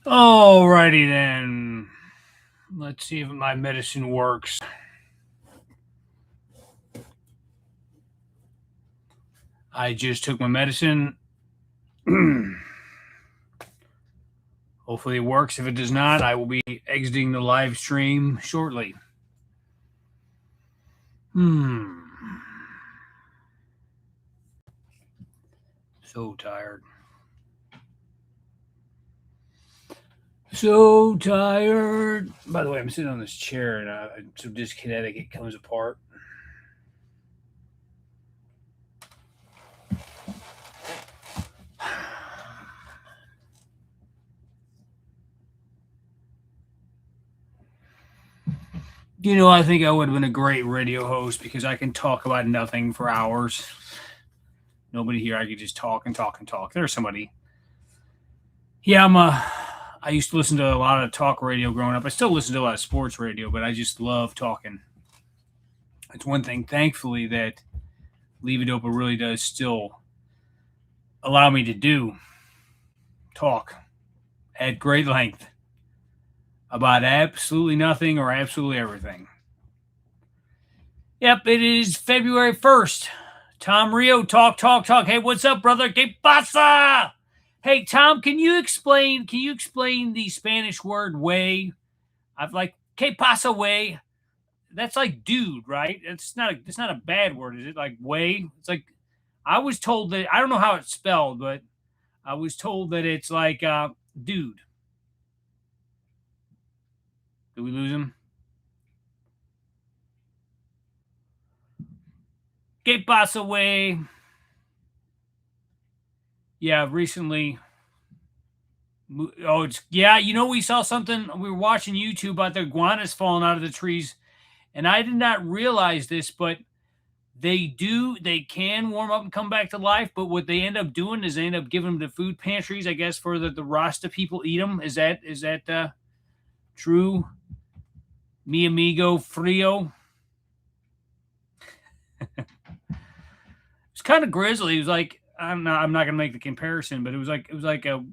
Alrighty then. Let's see if my medicine works. I just took my medicine. Hopefully it works. If it does not, I will be exiting the live stream shortly. So tired. So tired. By the way, I'm sitting on this chair and I'm so dyskinetic it comes apart. I think I would have been a great radio host because I can talk about nothing for hours. Nobody here. I could just talk and talk and talk. There's somebody. Yeah, I used to listen to a lot of talk radio growing up. I still listen to a lot of sports radio, but I just love talking. It's one thing, thankfully, that Levodopa really does still allow me to do talk at great length about absolutely nothing or absolutely everything. Yep, it is February 1st. Tom Rio, talk. Hey, what's up, brother? Que pasa? Hey, Tom, can you explain the Spanish word way? I've like que pasa way. That's like dude, right? It's not a bad word, is it? Like way. It's like I was told that I don't know how it's spelled, but I was told that it's like dude. Did we lose him? Que pasa way. Yeah, recently. Oh, it's yeah. We saw something. We were watching YouTube about the iguanas falling out of the trees, and I did not realize this, but they can warm up and come back to life, but what they end up doing is they end up giving them to food pantries, I guess, for the Rasta people eat them. Is that true? Mi amigo frio. It's kind of grisly. It was like I'm not gonna make the comparison, but it was like a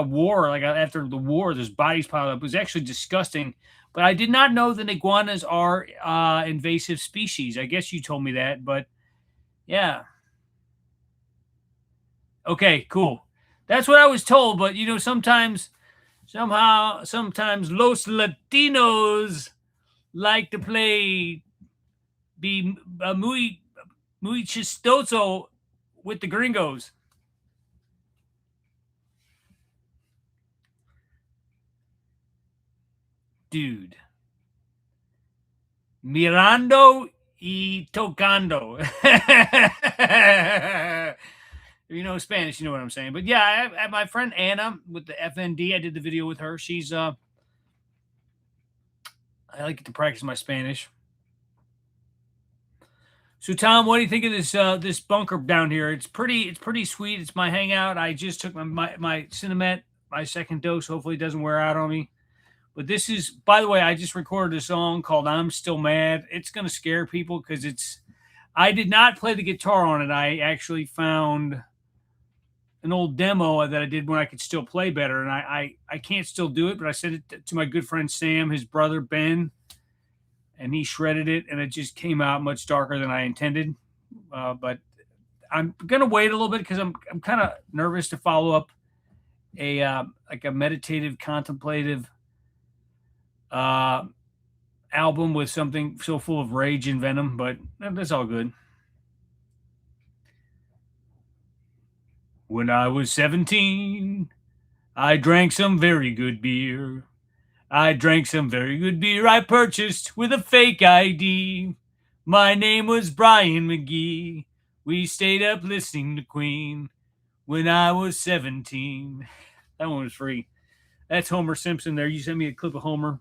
war, after the war, there's bodies piled up. It was actually disgusting. But I did not know that iguanas are invasive species. I guess you told me that, but yeah. Okay, cool. That's what I was told, but sometimes Los Latinos like to be muy chistoso with the gringos. Dude. Mirando y tocando. If you know Spanish, you know what I'm saying. But yeah, I my friend Anna with the FND, I did the video with her. I like to practice my Spanish. So Tom, what do you think of this bunker down here? It's pretty sweet. It's my hangout. I just took my Cinemet, my second dose. Hopefully it doesn't wear out on me. But this is, by the way, I just recorded a song called "I'm Still Mad." It's gonna scare people because I did not play the guitar on it. I actually found an old demo that I did when I could still play better, and I can't still do it. But I sent it to my good friend Sam, his brother Ben, and he shredded it, and it just came out much darker than I intended. But I'm gonna wait a little bit because I'm kind of nervous to follow up a like a meditative, contemplative uh, album with something so full of rage and venom. But that's all good. When I was 17, I drank some very good beer. I drank some very good beer I purchased with a fake ID. My name was Brian McGee. We stayed up listening to Queen when I was 17. That one was free. That's Homer Simpson there. You sent me a clip of Homer.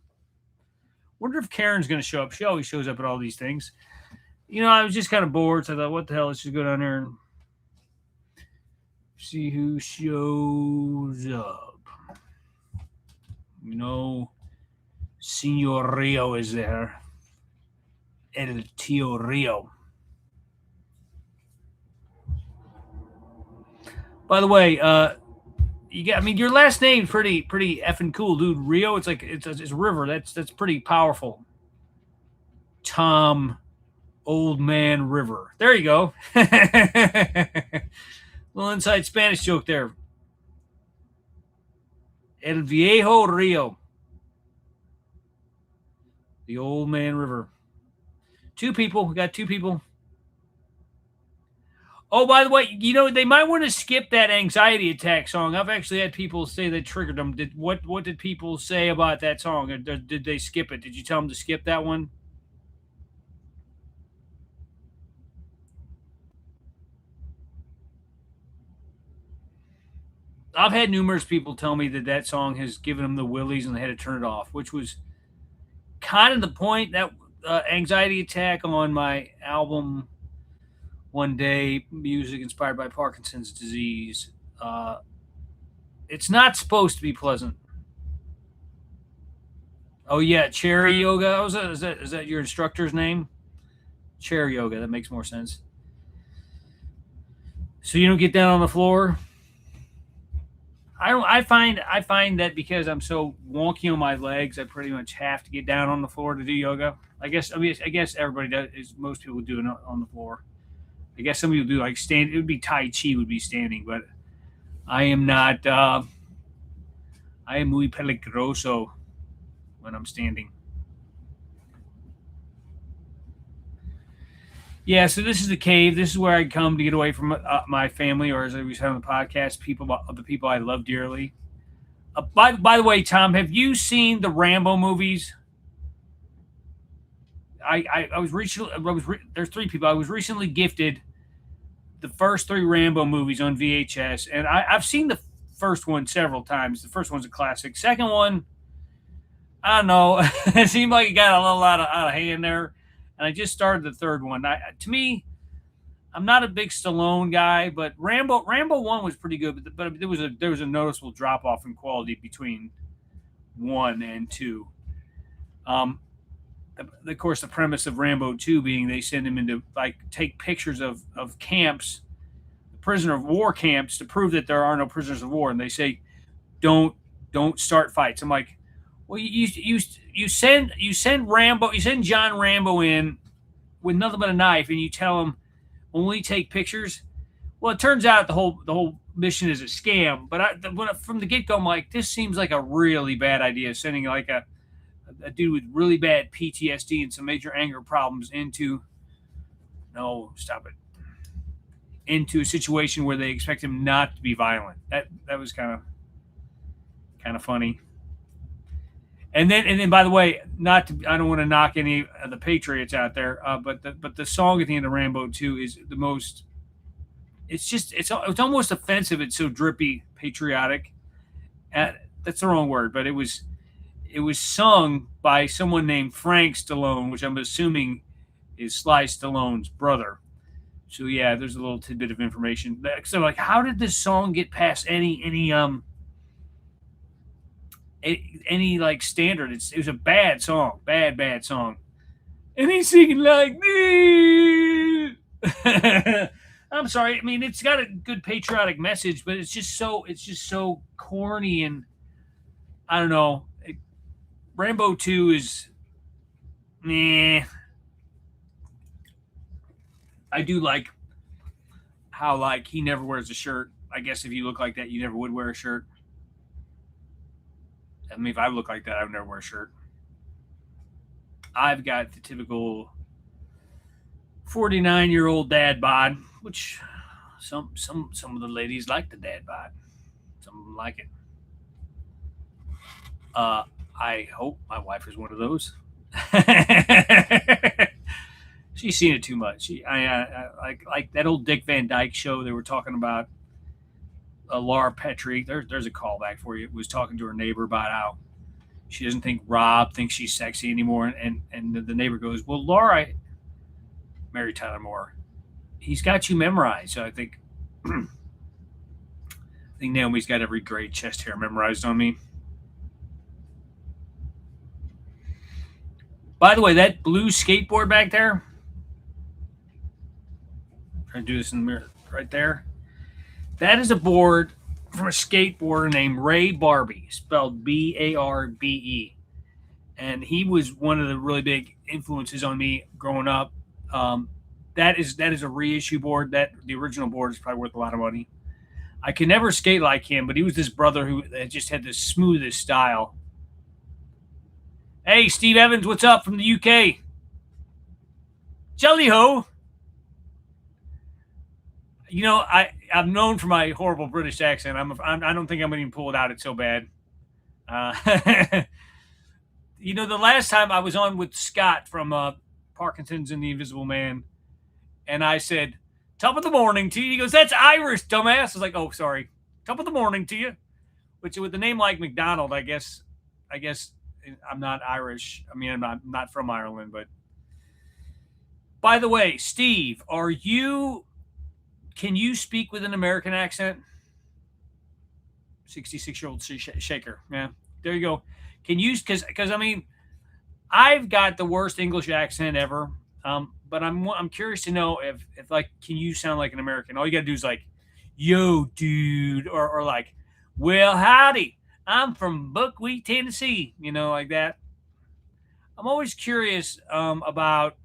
Wonder if Karen's going to show up. She always shows up at all these things. I was just kind of bored, so I thought, what the hell? Let's just go down there and see who shows up. Senor Rio is there. El Tio Rio. By the way, You get. I mean, your last name's pretty effing cool, dude. Rio. It's like it's a river. That's pretty powerful. Tom Old Man River. There you go. Little inside Spanish joke there. El Viejo Rio. The Old Man River. Two people. We got two people. Oh, by the way, they might want to skip that anxiety attack song. I've actually had people say that triggered them. What did people say about that song? Or did they skip it? Did you tell them to skip that one? I've had numerous people tell me that song has given them the willies and they had to turn it off, which was kind of the point. That anxiety attack on my album One Day, music inspired by Parkinson's disease. It's not supposed to be pleasant. Oh yeah, Cherry Yoga. Is that your instructor's name? Cherry Yoga. That makes more sense. So you don't get down on the floor. I don't. I find that because I'm so wonky on my legs, I pretty much have to get down on the floor to do yoga. I guess. I mean, I guess everybody does. Most people do it on the floor. I guess some people do like stand. It would be Tai Chi would be standing, but I am not. I am muy peligroso when I'm standing. Yeah, so this is the cave. This is where I come to get away from my family, or as we said on the podcast, the people I love dearly. By the way, Tom, have you seen the Rambo movies? I was recently there's three people. I was recently gifted the first three Rambo movies on VHS, and I've seen the first one several times. The first one's a classic. Second one, I don't know. It seemed like it got a little out of hand there, and I just started the third one. To me, I'm not a big Stallone guy, but Rambo one was pretty good, but there was a noticeable drop off in quality between one and two. Um, of course, the premise of Rambo 2 being they send him into like take pictures of camps, prisoner of war camps, to prove that there are no prisoners of war, and they say don't don't start fights. I'm like, well, you send John Rambo in with nothing but a knife, and you tell him only take pictures. Well, it turns out the whole mission is a scam. But from the get go, I'm like, this seems like a really bad idea. Sending like a dude with really bad PTSD and some major anger problems into no, stop it, into a situation where they expect him not to be violent. That was kind of funny. And then by the way, not to, I don't want to knock any of the Patriots out there, but the song at the end of Rambo 2 is the most. It's almost offensive. It's so drippy patriotic. That's the wrong word, but it was sung by someone named Frank Stallone, which I'm assuming is Sly Stallone's brother. So yeah, there's a little tidbit of information. So like, how did this song get past any like standard? It was a bad song, bad song. And he's singing like this. I'm sorry. I mean, it's got a good patriotic message, but it's just so corny and I don't know. Rambo 2 is nah. I do like how like he never wears a shirt. I guess if you look like that, you never would wear a shirt. I mean, if I look like that, I would never wear a shirt. I've got the typical 49-year-old dad bod, which some of the ladies like the dad bod. Some of them like it. Uh, I hope my wife is one of those. She's seen it too much. Like that old Dick Van Dyke show. They were talking about Laura Petrie. There's a callback for you. Was talking to her neighbor about how she doesn't think Rob thinks she's sexy anymore, and the neighbor goes, "Well, Laura, Mary Tyler Moore, he's got you memorized." So I think Naomi's got every great chest hair memorized on me. By the way, that blue skateboard back there. I'm trying to do this in the mirror right there. That is a board from a skateboarder named Ray Barbee, spelled Barbe, and he was one of the really big influences on me growing up. Um, that is a reissue board. That the original board is probably worth a lot of money. I could never skate like him, but he was this brother who just had the smoothest style. Hey, Steve Evans, what's up from the UK? Jelly ho! You know, I'm known for my horrible British accent. I don't think I'm going to pull it out. It's so bad. Uh, the last time I was on with Scott from Parkinson's and the Invisible Man, and I said, "Top of the morning to you." He goes, "That's Irish, dumbass." I was like, "Oh, sorry. Top of the morning to you." Which with a name like McDonald, I guess I'm not Irish. I mean, I'm not from Ireland, but by the way, Steve, can you speak with an American accent? 66-year-old shaker. Yeah, there you go. Can you? Because I mean, I've got the worst English accent ever. But I'm curious to know if like, can you sound like an American? All you got to do is like, "Yo, dude," or like, "Well, howdy, I'm from Buckwheat, Tennessee," like that. I'm always curious about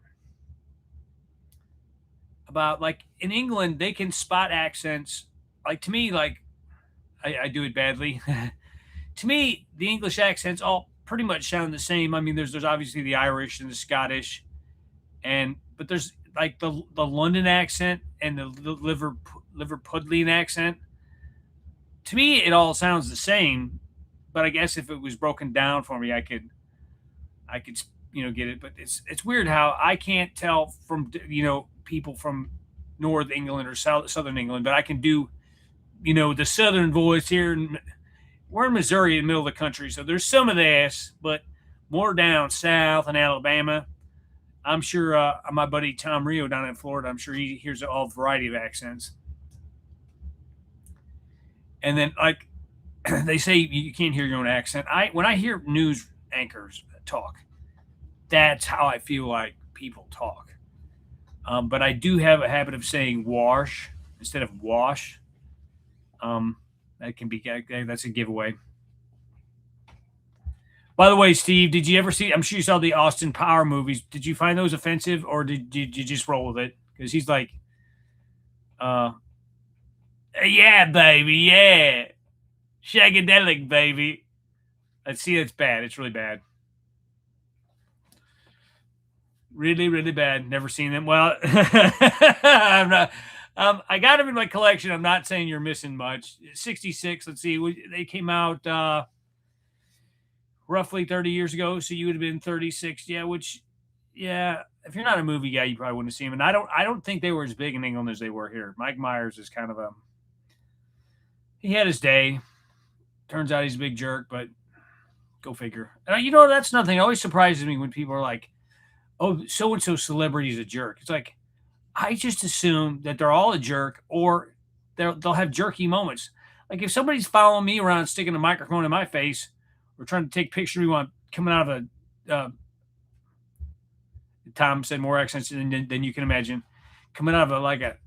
like in England they can spot accents. Like to me, like I do it badly. To me, the English accents all pretty much sound the same. I mean, there's obviously the Irish and the Scottish, but there's like the London accent and the Liverpudlian accent. To me, it all sounds the same. But I guess if it was broken down for me, I could get it. But it's weird how I can't tell from people from North England or Southern England, but I can do the Southern voice here. We're in Missouri, in the middle of the country, so there's some of this, but more down south in Alabama. I'm sure my buddy Tom Rio down in Florida, I'm sure he hears all variety of accents. And then, like they say, you can't hear your own accent. When I hear news anchors talk, that's how I feel like people talk. But I do have a habit of saying wash instead of wash. Um, that's a giveaway. By the way, Steve, did you ever see? I'm sure you saw the Austin Power movies. Did you find those offensive, or did you just roll with it? Because he's like, uh, "Yeah, baby, yeah, shagadelic, baby." Let's see, it's bad. It's really bad. Really, really bad. Never seen them. Well, I'm not. I got them in my collection. I'm not saying you're missing much. 66. Let's see. They came out roughly 30 years ago, so you would have been 36. Yeah, yeah. If you're not a movie guy, you probably wouldn't have seen them. And I don't think they were as big in England as they were here. Mike Myers is kind of a. He had his day. Turns out he's a big jerk, but go figure. That's nothing. It always surprises me when people are like, "Oh, so and so celebrity is a jerk." It's like, I just assume that they're all a jerk, or they'll have jerky moments. Like if somebody's following me around, sticking a microphone in my face, or trying to take pictures of me while I'm coming out of a, Tom said more accents than you can imagine, coming out of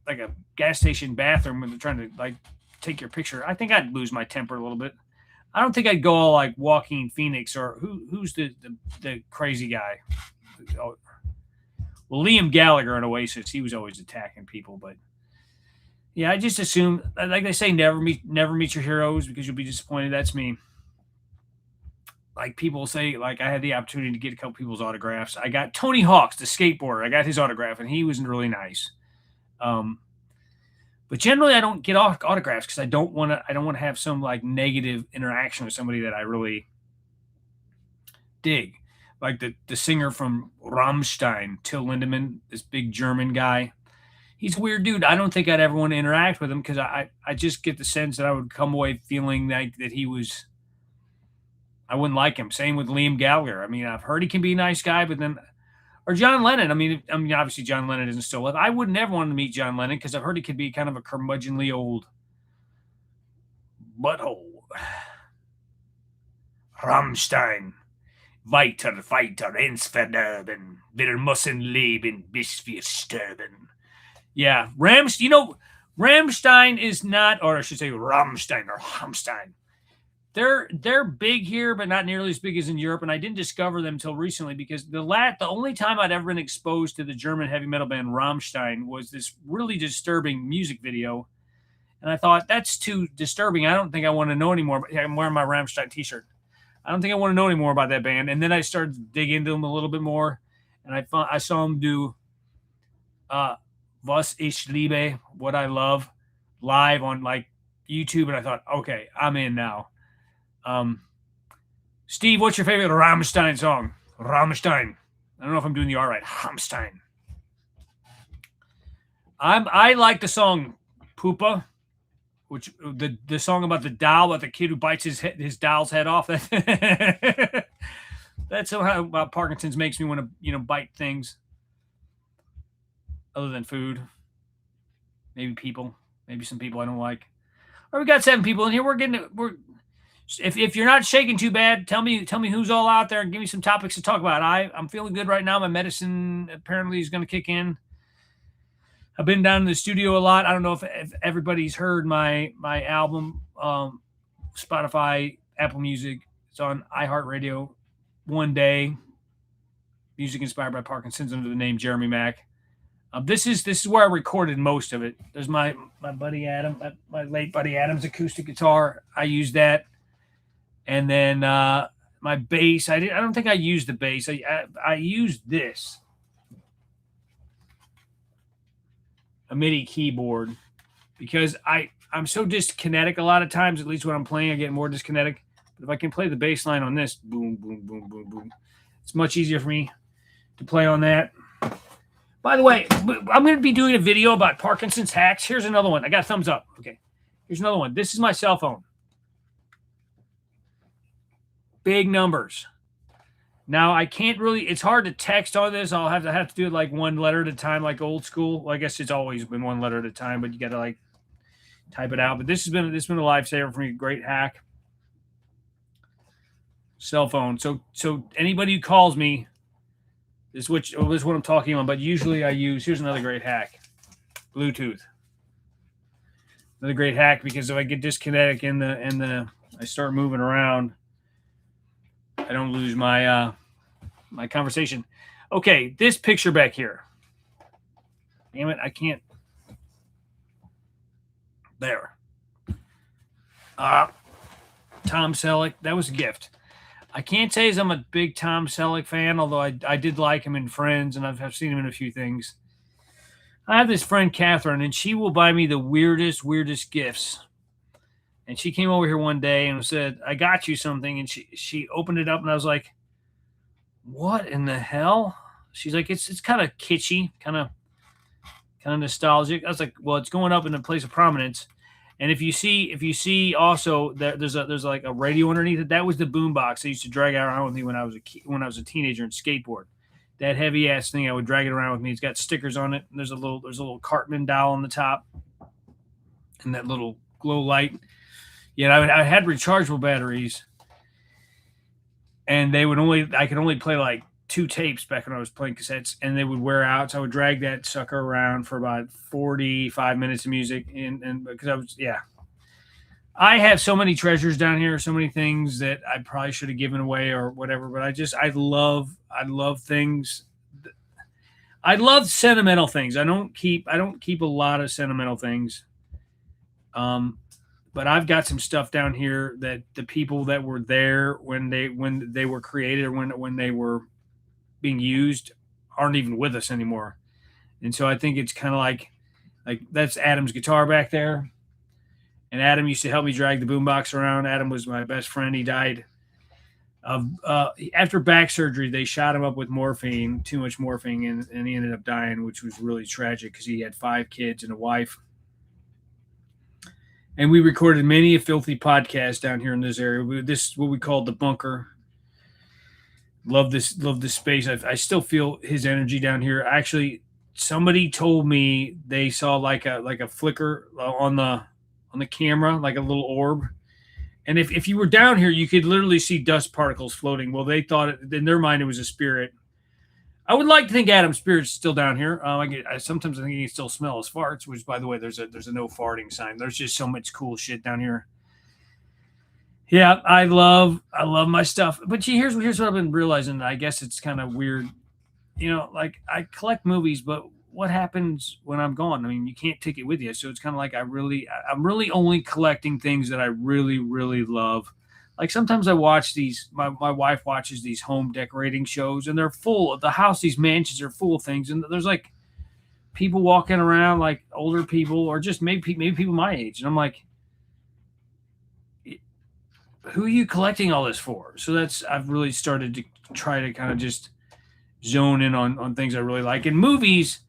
a gas station bathroom when they're trying to like take your picture. I think I'd lose my temper a little bit. I don't think I'd go all like Joaquin Phoenix or who's the crazy guy. Oh, well, Liam Gallagher in Oasis, he was always attacking people, but yeah, I just assume, like they say, never meet your heroes because you'll be disappointed. That's me. Like people say, like I had the opportunity to get a couple people's autographs. I got Tony Hawk's, the skateboarder. I got his autograph, and he was really nice. Um, but generally, I don't get autographs because I don't want to. I don't want to have some like negative interaction with somebody that I really dig, like the singer from Rammstein, Till Lindemann, this big German guy. He's a weird dude. I don't think I'd ever want to interact with him because I just get the sense that I would come away feeling like that I wouldn't like him. Same with Liam Gallagher. I mean, I've heard he can be a nice guy, but then or John Lennon. I mean, obviously John Lennon isn't still alive. I would never want to meet John Lennon because I've heard he could be kind of a curmudgeonly old butthole. Rammstein. Weiter, weiter, ins Wir müssen leben, bis wir sterben. Yeah, Rams. Rammstein is not, or I should say Rammstein or Hamstein. They're big here, but not nearly as big as in Europe. And I didn't discover them until recently because the only time I'd ever been exposed to the German heavy metal band Rammstein was this really disturbing music video. And I thought, that's too disturbing. I don't think I want to know anymore. But I'm wearing my Rammstein t-shirt. I don't think I want to know anymore about that band. And then I started to dig into them a little bit more. And I saw them do Was ich liebe, What I Love, live on like YouTube. And I thought, okay, I'm in now. Steve, what's your favorite Rammstein song? Rammstein. I don't know if I'm doing the R right. Rammstein. I like the song Pupa, which the song about the doll, about the kid who bites his doll's head off. That's somehow about Parkinson's makes me want to bite things other than food. Maybe people. Maybe some people I don't like. All right, we got 7 people in here. If you're not shaking too bad, tell me who's all out there and give me some topics to talk about. I'm feeling good right now. My medicine apparently is going to kick in. I've been down in the studio a lot. I don't know if everybody's heard my album, Spotify, Apple Music. It's on iHeartRadio. One Day, music inspired by Parkinson's under the name Jeremy Mack. This is where I recorded most of it. There's my buddy Adam, my late buddy Adam's acoustic guitar. I used that. And then my bass, I don't think I used the bass. I used this, a MIDI keyboard, because I'm so dyskinetic a lot of times. At least when I'm playing, I get more dyskinetic. But if I can play the bass line on this, boom, boom, boom, boom, boom, it's much easier for me to play on that. By the way, I'm going to be doing a video about Parkinson's hacks. Here's another one. I got a thumbs up. Okay, here's another one. This is my cell phone. Big numbers. Now I can't really, it's hard to text on this. I'll have to do it like one letter at a time, like old school. Well, I guess it's always been one letter at a time, but you got to like type it out. But this has been a lifesaver for me. Great hack. Cell phone. So anybody who calls me, this is what I'm talking on. But usually I use, here's another great hack, Bluetooth. Another great hack, because if I get disconnected and I start moving around, I don't lose my my conversation. Okay, this picture back here. Damn it, I can't. There. Tom Selleck. That was a gift. I can't say as I'm a big Tom Selleck fan, although I did like him in Friends, and I've seen him in a few things. I have this friend, Catherine, and she will buy me the weirdest gifts. And she came over here one day and said, I got you something. And she opened it up, and I was like, what in the hell? She's like, it's kind of kitschy, kind of nostalgic. I was like, well, it's going up in a place of prominence. And if you see also there's like a radio underneath it, that was the boombox I used to drag around with me when I was a teenager and skateboard. That heavy ass thing, I would drag it around with me. It's got stickers on it. And there's a little Cartman doll on the top, and that little glow light. Yeah, I had rechargeable batteries, and I could only play like 2 tapes back when I was playing cassettes, and they would wear out. So I would drag that sucker around for about 45 minutes of music, and because I have so many treasures down here, so many things that I probably should have given away or whatever. But I love things. I love sentimental things. I don't keep a lot of sentimental things. But I've got some stuff down here that the people that were there when they were created, or when they were being used, aren't even with us anymore. And so I think it's kind of like that's Adam's guitar back there. And Adam used to help me drag the boombox around. Adam was my best friend. He died after back surgery. They shot him up with morphine, too much morphine, and he ended up dying, which was really tragic because he had 5 kids and a wife. And we recorded many a filthy podcast down here in this area. This is what we called the bunker. Love this space. I still feel his energy down here. Actually, somebody told me they saw like a flicker on the camera, like a little orb. And if you were down here, you could literally see dust particles floating. Well, they thought in their mind it was a spirit. I would like to think Adam Spears is still down here. Sometimes I think he can still smell his farts. Which, by the way, there's a no farting sign. There's just so much cool shit down here. Yeah, I love my stuff. But here's what I've been realizing. I guess it's kind of weird. Like I collect movies, but what happens when I'm gone? I mean, you can't take it with you. So it's kind of like I'm really only collecting things that I really, really love. Like sometimes I watch these, my wife watches these home decorating shows and they're full of the house, these mansions are full of things. And there's like people walking around, like older people or just maybe people my age. And I'm like, who are you collecting all this for? So I've really started to try to kind of just zone in on things I really like. And movies,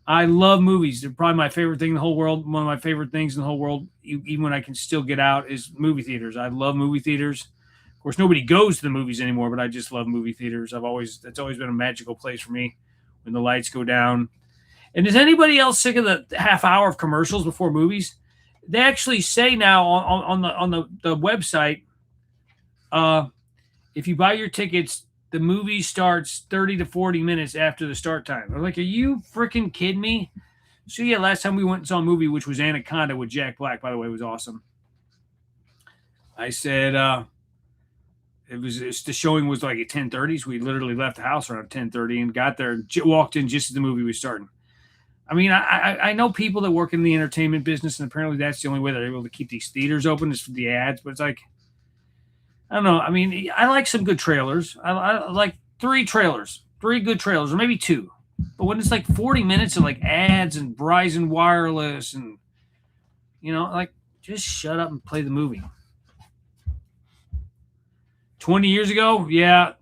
I love movies. They're probably my favorite thing in the whole world. One of my favorite things in the whole world, even when I can still get out, is movie theaters. I love movie theaters. Of course, nobody goes to the movies anymore, but I just love movie theaters. That's always been a magical place for me when the lights go down. And is anybody else sick of the half hour of commercials before movies? They actually say now on the website, if you buy your tickets, the movie starts 30 to 40 minutes after the start time. I'm like, are you freaking kidding me? So yeah, last time we went and saw a movie, which was Anaconda with Jack Black, by the way, it was awesome. I said the showing was like at 10:30, so we literally left the house around 10:30 and got there and walked in just as the movie was starting. I mean, I know people that work in the entertainment business, and apparently that's the only way they're able to keep these theaters open is for the ads. But it's like, I don't know. I mean, I like some good trailers. I like three good trailers, or maybe two. But when it's like 40 minutes of like ads and Verizon Wireless and, like just shut up and play the movie. 20 years ago, yeah.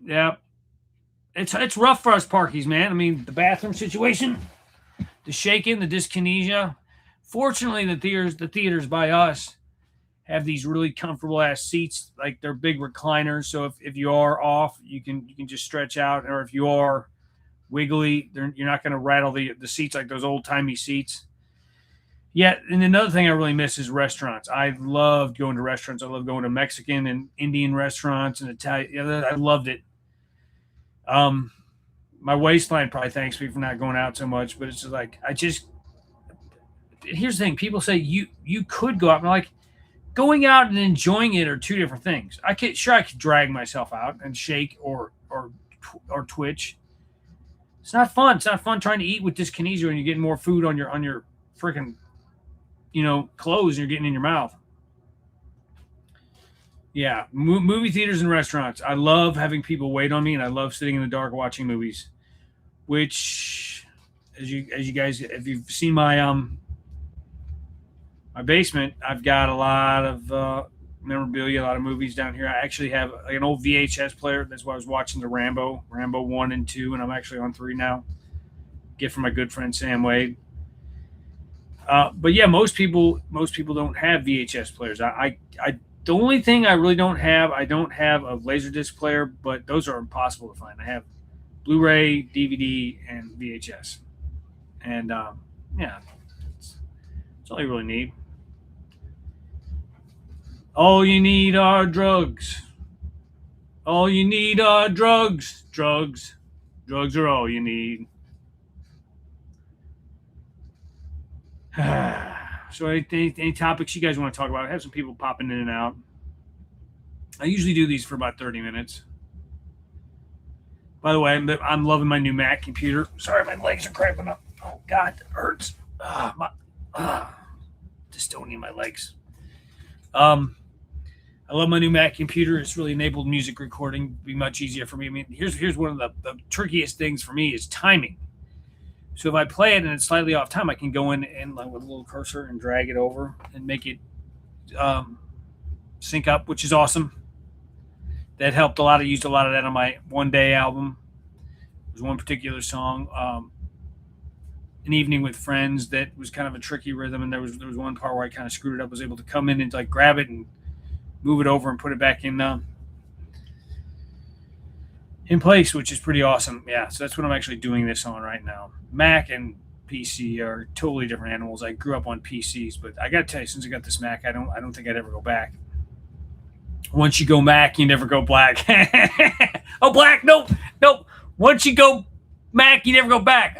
It's rough for us Parkies, man. I mean, the bathroom situation, the shaking, the dyskinesia. Fortunately, the theaters by us have these really comfortable ass seats, like they're big recliners. So if you are off, you can just stretch out, or if you are wiggly, you're not going to rattle the seats like those old timey seats. Yeah, and another thing I really miss is restaurants. I loved going to restaurants. I love going to Mexican and Indian restaurants and Italian. I loved it. My waistline probably thanks me for not going out so much, but it's just like here's the thing. People say you could go out, and I'm like, going out and enjoying it are two different things. I could drag myself out and shake or twitch. It's not fun. It's not fun trying to eat with dyskinesia when you're getting more food on your freaking clothes and you're getting in your mouth. Yeah, movie theaters and restaurants. I love having people wait on me, and I love sitting in the dark watching movies. Which, as you guys, if you've seen my basement, I've got a lot of memorabilia, a lot of movies down here. I actually have like an old VHS player. That's why I was watching the Rambo 1 and 2, and I'm actually on 3 now. Gift from my good friend Sam Wade. But yeah, most people don't have VHS players. The only thing I really don't have a Laserdisc player, but those are impossible to find. I have Blu-ray, DVD, and VHS, and yeah, it's all you really need. All you need are drugs. All you need are drugs. Drugs are all you need. So any topics you guys want to talk about? I have some people popping in and out. I usually do these for about 30 minutes. By the way, I'm loving my new Mac computer. Sorry, my legs are cramping up. Oh, God, it hurts. Dystonia in my legs. I love my new Mac computer. It's really enabled music recording be much easier for me. I mean, here's one of the trickiest things for me is timing. So if I play it and it's slightly off time, I can go in and like with a little cursor and drag it over and make it sync up, which is awesome. That helped a lot. I used a lot of that on my One Day album. There's one particular song, An Evening with Friends, that was kind of a tricky rhythm, and there was one part where I kind of screwed it up. I was able to come in and like grab it and move it over and put it back in place, which is pretty awesome. Yeah, so that's what I'm actually doing this on right now. Mac and PC are totally different animals. I grew up on PCs, but I got to tell you, since I got this Mac, I don't think I'd ever go back. Once you go Mac, you never go black. Oh, black? Nope. Once you go Mac, you never go back.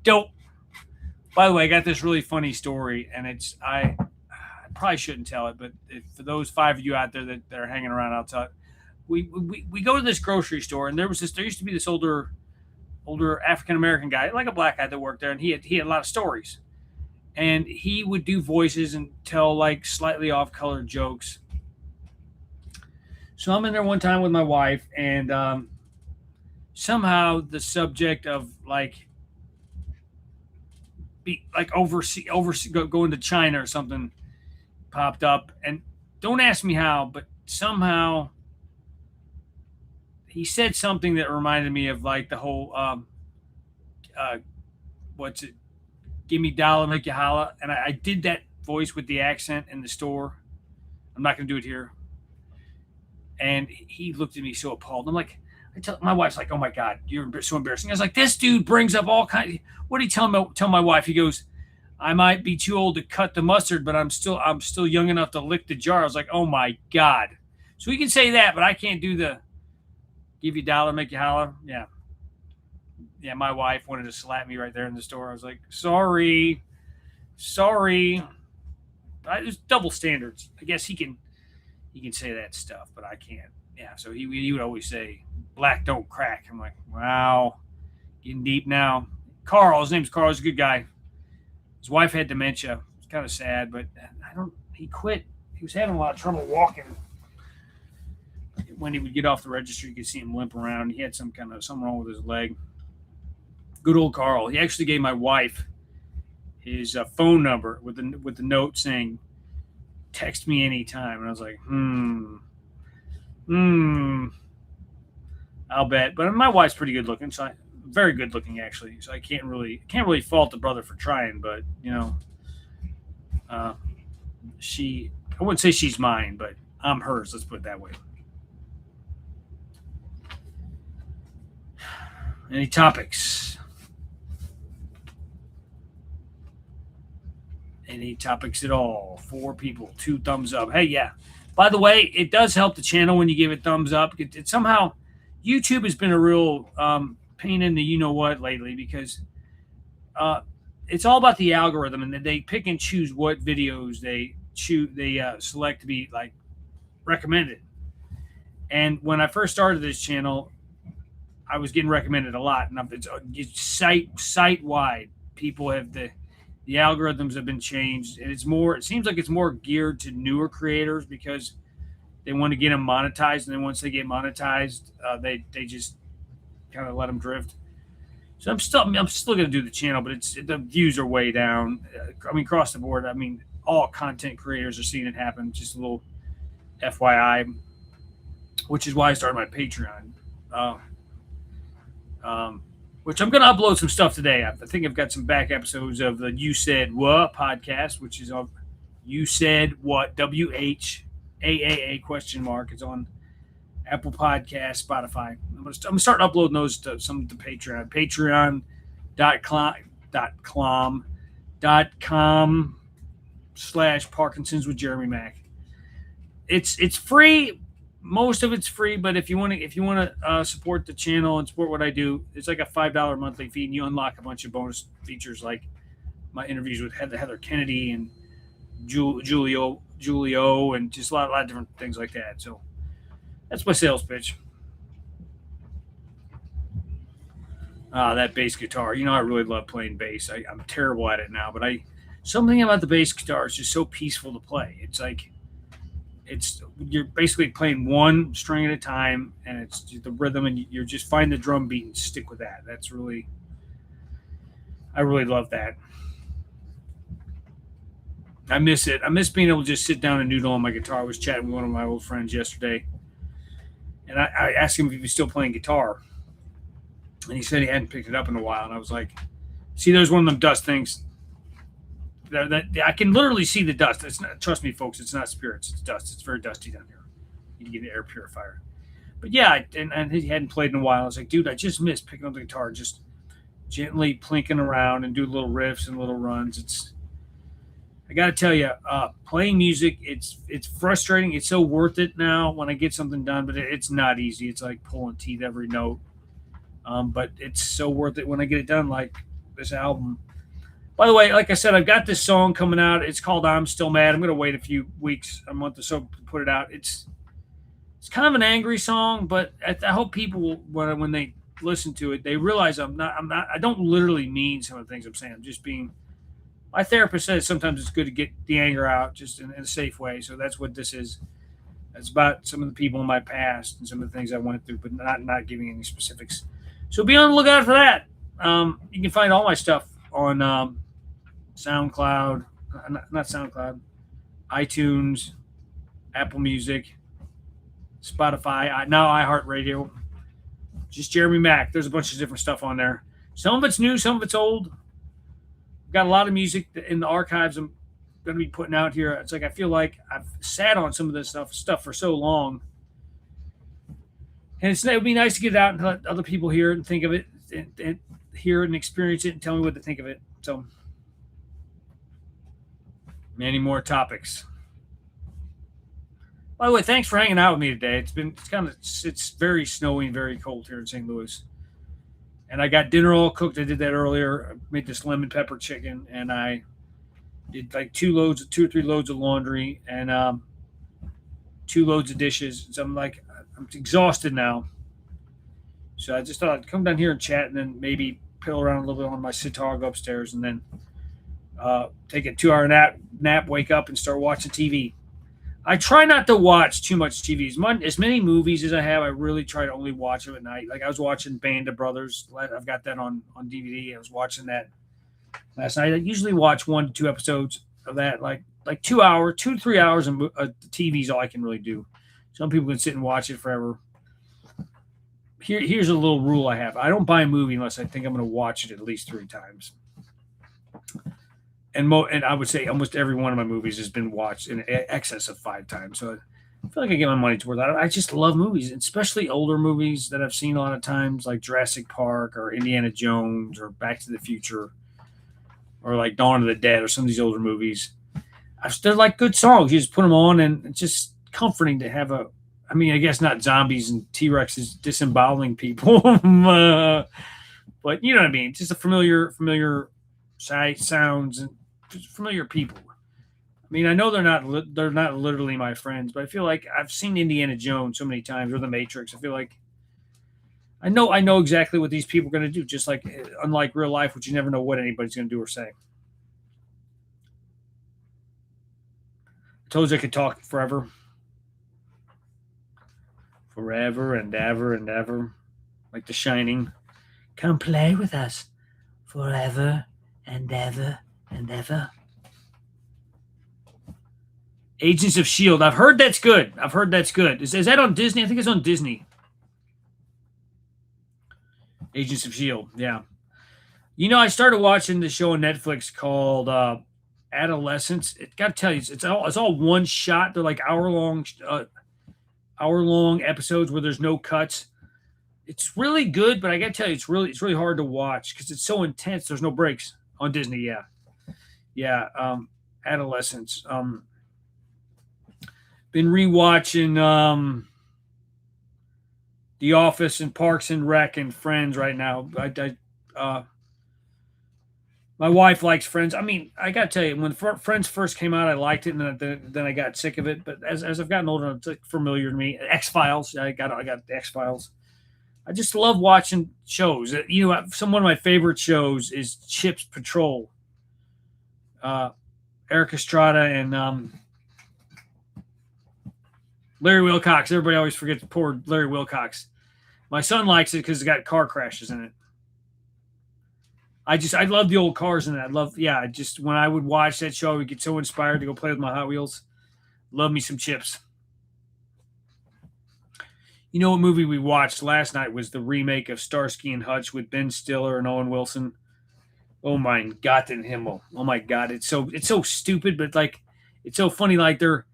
Dope. By the way, I got this really funny story, and I probably shouldn't tell it, but for those 5 of you out there that are hanging around, I'll tell it. We go to this grocery store, and there used to be this older African American guy, like a black guy that worked there, and he had a lot of stories, and he would do voices and tell like slightly off color jokes. So I'm in there one time with my wife, and somehow the subject of going to China or something popped up, and don't ask me how, but somehow he said something that reminded me of like the whole what's it? Give me dollar, make you holla, and I did that voice with the accent in the store. I'm not going to do it here. And he looked at me so appalled. I'm like, my wife's like, "Oh my God, you're so embarrassing." I was like, "This dude brings up all kinds." What did he tell my wife? He goes, "I might be too old to cut the mustard, but I'm still young enough to lick the jar." I was like, "Oh my God!" So he can say that, but I can't do the "give you a dollar, make you holler." Yeah, yeah. My wife wanted to slap me right there in the store. I was like, "Sorry." There's double standards. I guess he can say that stuff, but I can't. Yeah. So he would always say, "Black don't crack." I'm like, wow, getting deep now. Carl, his name's Carl. He's a good guy. His wife had dementia. It's kind of sad, but he quit. He was having a lot of trouble walking. When he would get off the register, you could see him limp around. He had something wrong with his leg. Good old Carl. He actually gave my wife his phone number with the note saying, "Text me anytime." And I was like, I'll bet. But my wife's pretty good looking, so very good looking actually. So I can't really fault the brother for trying. But I wouldn't say she's mine, but I'm hers. Let's put it that way. Any topics? Any topics at all? 4 people, 2 thumbs up. Hey, yeah. By the way, it does help the channel when you give it thumbs up. It somehow, YouTube has been a real pain in the you-know-what lately because it's all about the algorithm, and they pick and choose what videos they select to be like recommended. And when I first started this channel, I was getting recommended a lot, and it's site wide. People have the algorithms have been changed, and it seems like it's more geared to newer creators because they want to get them monetized, and then once they get monetized, they just kind of let them drift. So I'm still going to do the channel, but the views are way down. I mean, across the board. I mean, all content creators are seeing it happen. Just a little FYI, which is why I started my Patreon. Which I'm going to upload some stuff today. I think I've got some back episodes of the You Said What podcast, which is on You Said What, WHAAA question mark. It's on Apple Podcasts, Spotify. I'm going to start uploading those to some of the Patreon. Patreon.com/Parkinson's with Jeremy Mack. It's free. Most of it's free, but if you want to support the channel and support what I do, it's like a $5 monthly fee, and you unlock a bunch of bonus features like my interviews with Heather Kennedy and Julio, and just a lot of different things like that. So that's my sales pitch. That bass guitar. I really love playing bass. I'm terrible at it now, but something about the bass guitar is just so peaceful to play. It's like you're basically playing one string at a time, and it's the rhythm, and you're just find the drum beat and stick with that. I really love that. I miss it. I miss being able to just sit down and noodle on my guitar. I was chatting with one of my old friends yesterday, and I asked him if he was still playing guitar, and he said he hadn't picked it up in a while. And I was like, "See, there's one of them dust things. That I can literally see the dust. It's not, trust me, folks. It's not spirits. It's dust. It's very dusty down here. You can get an air purifier." But yeah, and he hadn't played in a while. I was like, "Dude, I just miss picking up the guitar, just gently plinking around and do little riffs and little runs." I got to tell you, playing music, it's frustrating. It's so worth it now when I get something done, but it's not easy. It's like pulling teeth every note. But it's so worth it when I get it done. Like this album. By the way, like I said, I've got this song coming out. It's called "I'm Still Mad." I'm gonna wait a few weeks, a month or so to put it out. It's kind of an angry song, but I hope people when they listen to it, they realize I don't literally mean some of the things I'm saying. I'm just being. My therapist says sometimes it's good to get the anger out just in a safe way. So that's what this is. It's about some of the people in my past and some of the things I went through, but not giving any specifics. So be on the lookout for that. You can find all my stuff on SoundCloud, not SoundCloud, iTunes, Apple Music, Spotify, now iHeartRadio. Just Jeremy Mack. There's a bunch of different stuff on there. Some of it's new, some of it's old. Got a lot of music in the archives I'm going to be putting out here. It's like I feel like I've sat on some of this stuff for so long, and it would be nice to get it out and let other people hear it and think of it, and hear it and experience it and tell me what they think of it. So, many more topics. By the way, thanks for hanging out with me today. It's very snowy and very cold here in St. Louis. And I got dinner all cooked. I did that earlier. I made this lemon pepper chicken, and I did like 2 or 3 loads of laundry, and 2 loads of dishes. So I'm exhausted now. So I just thought I'd come down here and chat, and then maybe piddle around a little bit on my sitar, go upstairs, and then take a 2 hour nap, wake up, and start watching TV. I try not to watch too much TV. As many movies as I have, I really try to only watch them at night. Like I was watching Band of Brothers. I've got that on DVD. I was watching that last night. I usually watch 1 to 2 episodes of that. Like 2 hours, 2 to 3 hours of TV is all I can really do. Some people can sit and watch it forever. Here's a little rule I have. I don't buy a movie unless I think I'm going to watch it at least 3 times. And I would say almost every one of my movies has been watched in excess of 5 times. So I feel like I get my money's worth out. I just love movies, especially older movies that I've seen a lot of times, like Jurassic Park or Indiana Jones or Back to the Future or like Dawn of the Dead or some of these older movies. They're like good songs. You just put them on, and it's just comforting to have I mean, I guess not zombies and T-Rexes disemboweling people, but you know what I mean. Just a familiar sight, sounds, and familiar people. I mean, I know they're not literally my friends, but I feel like I've seen Indiana Jones so many times, or The Matrix. I feel like I know exactly what these people are going to do. Just like unlike real life, which you never know what anybody's going to do or say. I told you I could talk forever. Forever and ever and ever. Like The Shining. Come play with us. Forever and ever and ever. Agents of S.H.I.E.L.D. I've heard that's good. Is that on Disney? I think it's on Disney. Agents of S.H.I.E.L.D. Yeah. You know, I started watching the show on Netflix called Adolescence. It got to tell you, it's all one shot. They're like hour long episodes where there's no cuts. It's really good, but I got to tell you, it's really hard to watch because it's so intense. There's no breaks on Disney. Yeah. Adolescence. Been rewatching The Office and Parks and Rec and Friends right now. My wife likes Friends. I mean, I got to tell you, when Friends first came out, I liked it, and then I got sick of it. But as I've gotten older, it's like familiar to me. X-Files. I got the X-Files. I just love watching shows. You know, one of my favorite shows is Chips Patrol. Eric Estrada and Larry Wilcox. Everybody always forgets poor Larry Wilcox. My son likes it because it's got car crashes in it. I love the old cars in it. When I would watch that show, I would get so inspired to go play with my Hot Wheels. Love me some Chips. You know what movie we watched last night was the remake of Starsky and Hutch with Ben Stiller and Owen Wilson. Oh my God, in Himmel. Oh my God, it's so stupid, but like it's so funny. Like they're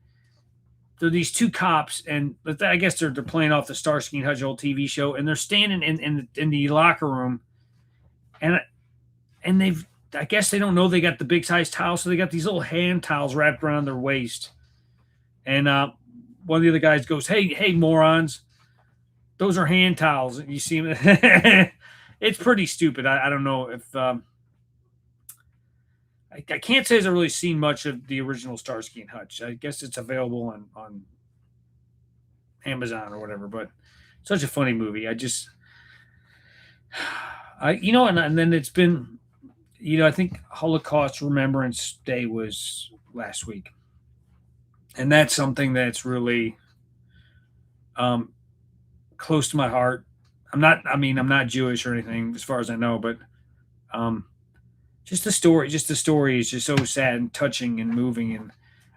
these 2 cops, and I guess they're playing off the Starsky and Hutch old TV show, and they're standing in the locker room, and I guess they don't know they got the big size towels, so they got these little hand towels wrapped around their waist, and one of the other guys goes, "Hey, morons, those are hand towels." And you see them. It's pretty stupid. I don't know if I can't say I've really seen much of the original Starsky and Hutch. I guess it's available on Amazon or whatever. But such a funny movie. And then it's been, I think Holocaust Remembrance Day was last week, and that's something that's really um, close to my heart. I'm not Jewish or anything as far as I know, but um, just the story is just so sad and touching and moving. And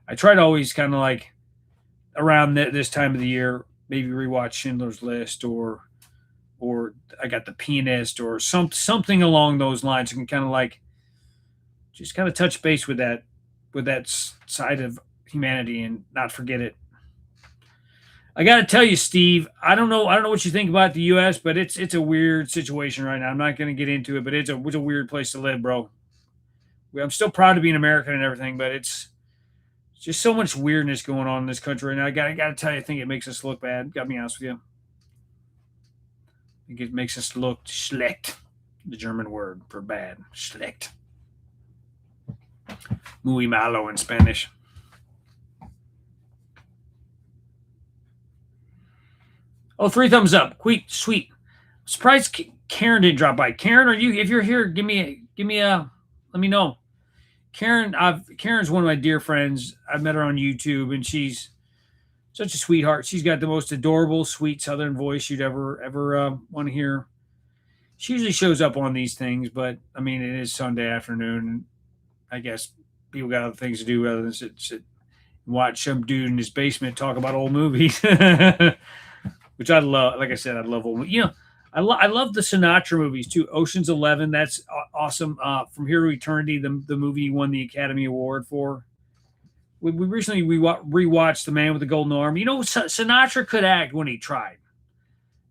I try to always kind of like around this time of the year, maybe rewatch Schindler's List or I got the pianist or something along those lines. You can kind of like just kind of touch base with that side of humanity and not forget it. I got to tell you, Steve, I don't know what you think about the U.S., but it's a weird situation right now. I'm not going to get into it, but it's a weird place to live, bro. I'm still proud to be an American and everything, but it's just so much weirdness going on in this country right now. I got to tell you, I think it makes us look bad. Got to be honest with you. I think it makes us look schlecht, the German word for bad, schlecht. Muy malo in Spanish. Oh, 3 thumbs up. Sweet. Surprised Karen didn't drop by. Karen, if you're here, let me know. Karen's one of my dear friends. I met her on YouTube, and she's such a sweetheart. She's got the most adorable, sweet Southern voice you'd ever want to hear. She usually shows up on these things, but I mean, it is Sunday afternoon, and I guess people got other things to do rather than sit and watch some dude in his basement talk about old movies, which I love. Like I said, I love old. I love the Sinatra movies too. Ocean's 11, that's awesome. From Here to Eternity, the movie he won the Academy Award for. We recently rewatched The Man with the Golden Arm. Sinatra could act when he tried,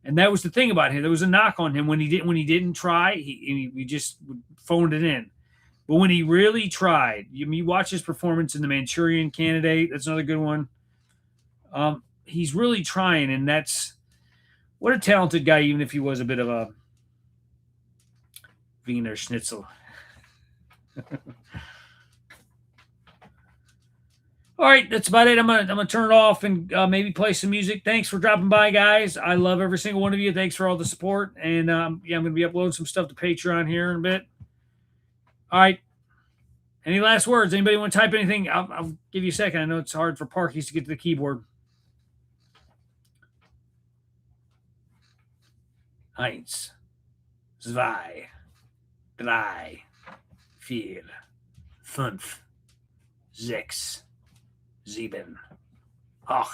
and that was the thing about him. There was a knock on him when he didn't try. He just phoned it in. But when he really tried, you watch his performance in The Manchurian Candidate. That's another good one. He's really trying, and that's what a talented guy. Even if he was a bit of a Wiener Schnitzel. All right, that's about it. I'm gonna turn it off and maybe play some music. Thanks for dropping by, guys. I love every single one of you. Thanks for all the support. And I'm gonna be uploading some stuff to Patreon here in a bit. All right. Any last words? Anybody want to type anything? I'll give you a second. I know it's hard for Parkies to get to the keyboard. Eins, zwei, drei, vier, fünf, sechs, 7, 8,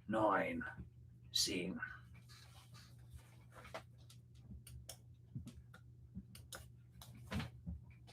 9, 10.